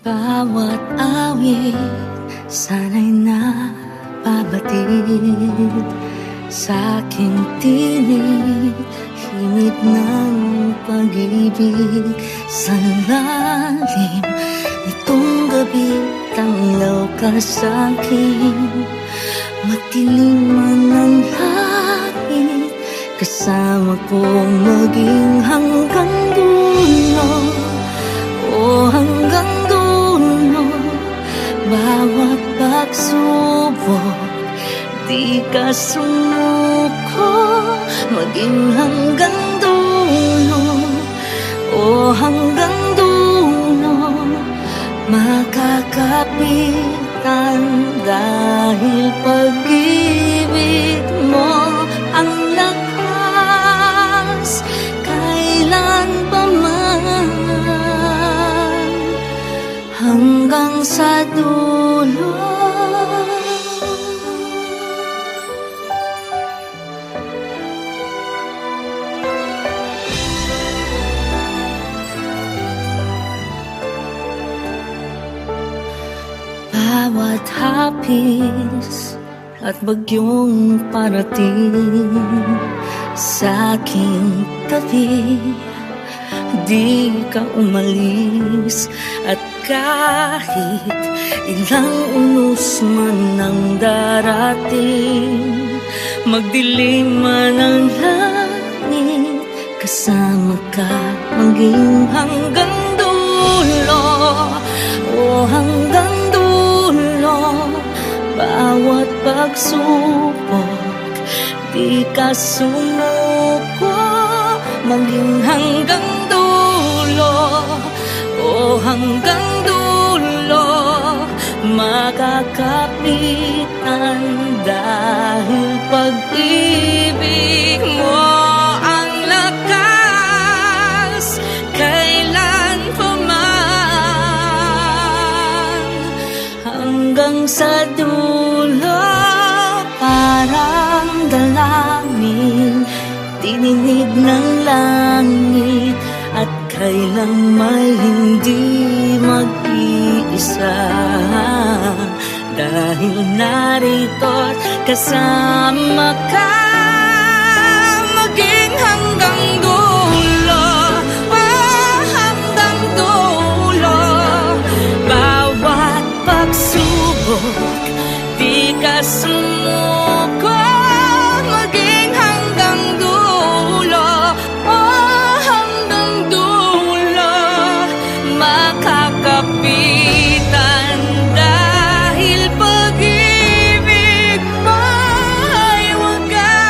Bawat awit sana'y nababatid sa aking tinig, himig ng pag-ibig. Sa lalim nitong gabi, tanglaw ka sa'kin. Matilim man ang langit, kasama kong maging hanggang dulo. O hanggang dulo, bawat pagsubok, di ka sumuko. Maging hanggang dulo, o hanggang dulo, makakapitan dahil pag-ibig mo ang lakas. Kailan pa man, hanggang sa dulo. Bawat hapis at bagyong parating sa aking tabi, di ka umalis. At kahit ilang unos man ang darating, magdilim man ang langit, kasama ka maging hanggang dulo. O hanggang dulo, bawat pagsubok, di ka sumuko. Maging hanggang dulo, o hanggang dulo, makakapitan dahil pag-ibig mo ang lakas. Kailan pa man, hanggang sa dulo. Parang dalangin, tininig ng langit, at kailang may hindi mag-iisa. Dahil narito't kasama ka, maging hanggang dulo. Hanggang dulo, bawat pagsubok, di ka sumuko. Maging hanggang dulo, hanggang dulo, makakapitan dahil pag-ibig mo ay wagas.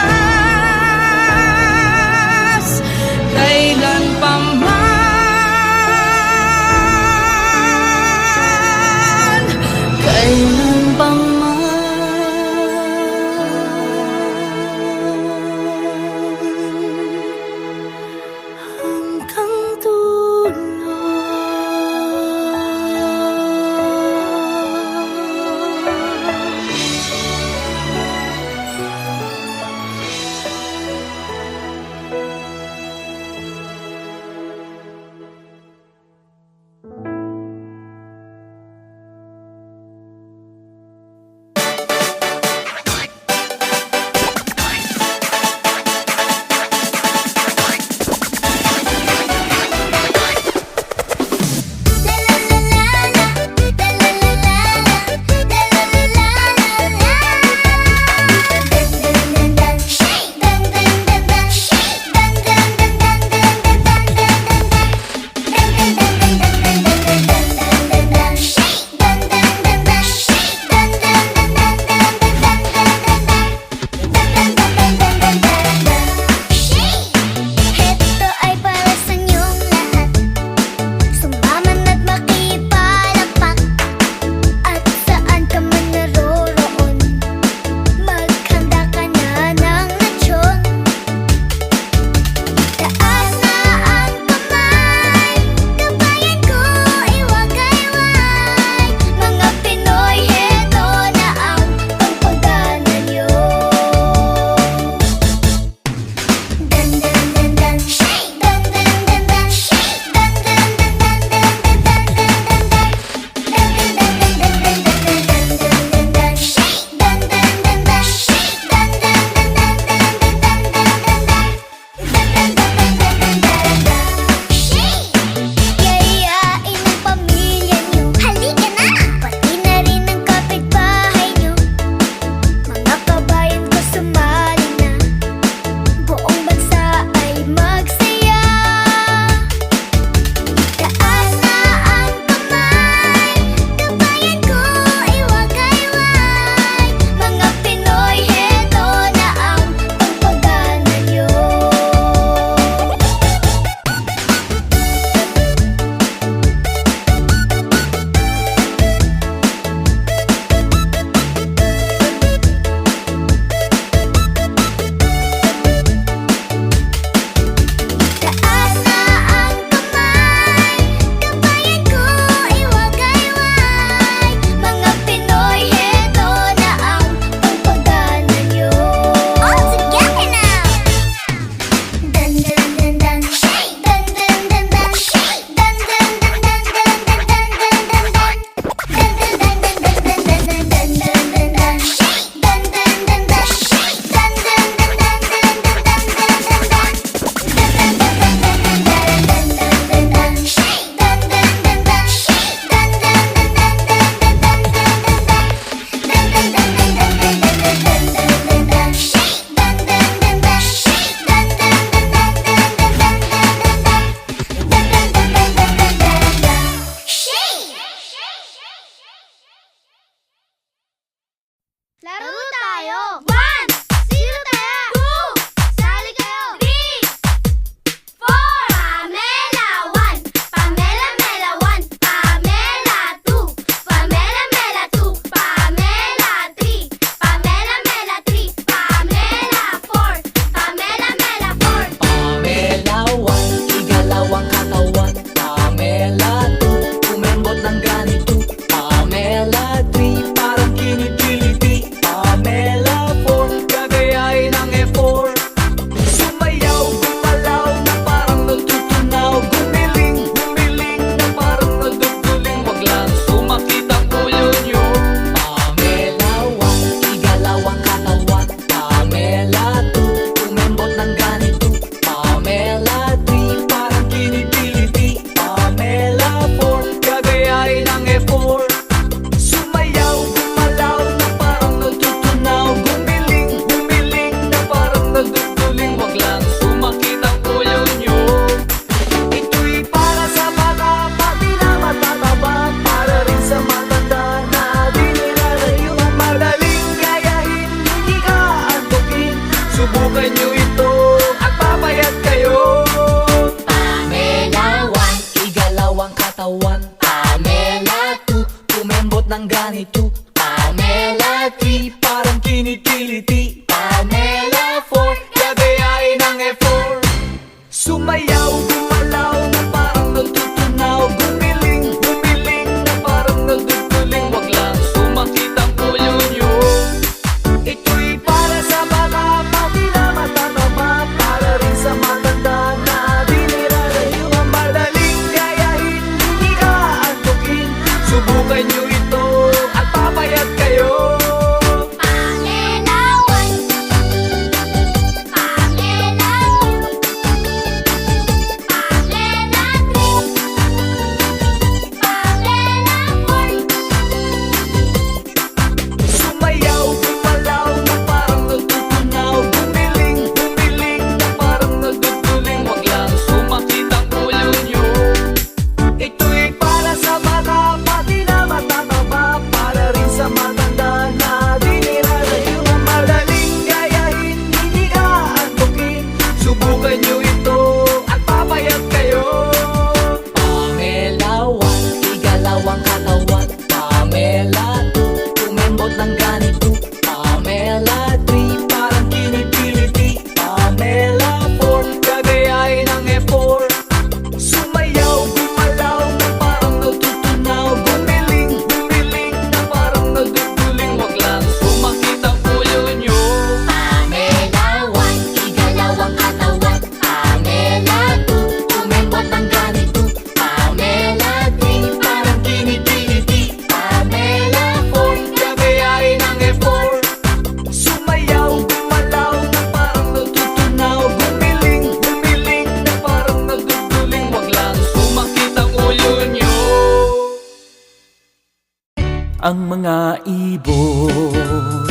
Ang mga ibon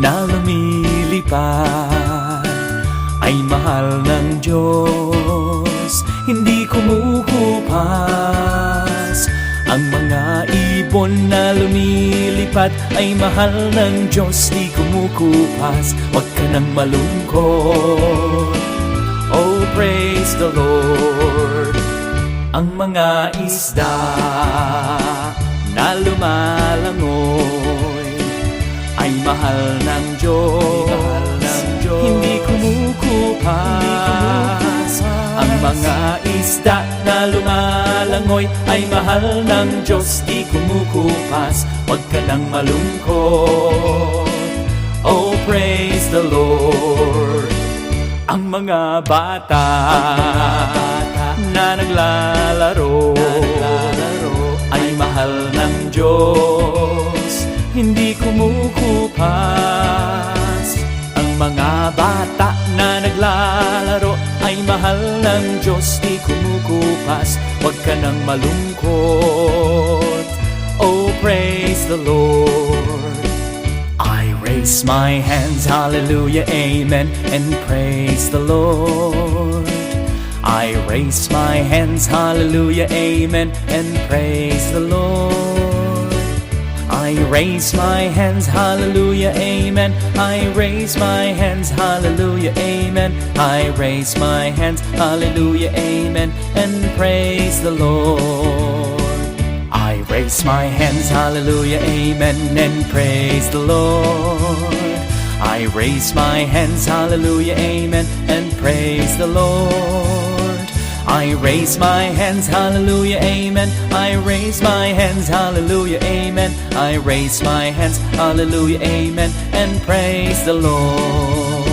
na lumilipad ay mahal ng Diyos, hindi kumukupas. Ang mga ibon na lumilipad ay mahal ng Diyos, di kumukupas. Huwag ka nang malungkot, oh praise the Lord. Ang mga isda na lumalangoy ay mahal ng Diyos, hindi kumukupas. Ang mga isda na lumalangoy ay mahal ng Diyos, di kumukupas. Huwag ka nang malungkot, oh praise the Lord. Ang mga bata na naglalaro ay mahal ng Diyos, hindi kumukupas. Ang mga bata na naglalaro ay mahal ng Diyos, di kumukupas. Huwag ka nang malungkot, oh praise the Lord. I raise my hands, hallelujah, amen, and praise the Lord. I raise my hands, hallelujah, amen, and praise the Lord. I raise my hands, hallelujah, amen. I raise my hands, hallelujah, amen. I raise my hands, hallelujah, amen, and praise the Lord. I raise my hands, hallelujah, amen, and praise the Lord. I raise my hands, hallelujah, amen, and praise the Lord. I raise my hands, hallelujah, amen. I raise my hands, hallelujah, amen. I raise my hands, hallelujah, amen, and praise the Lord.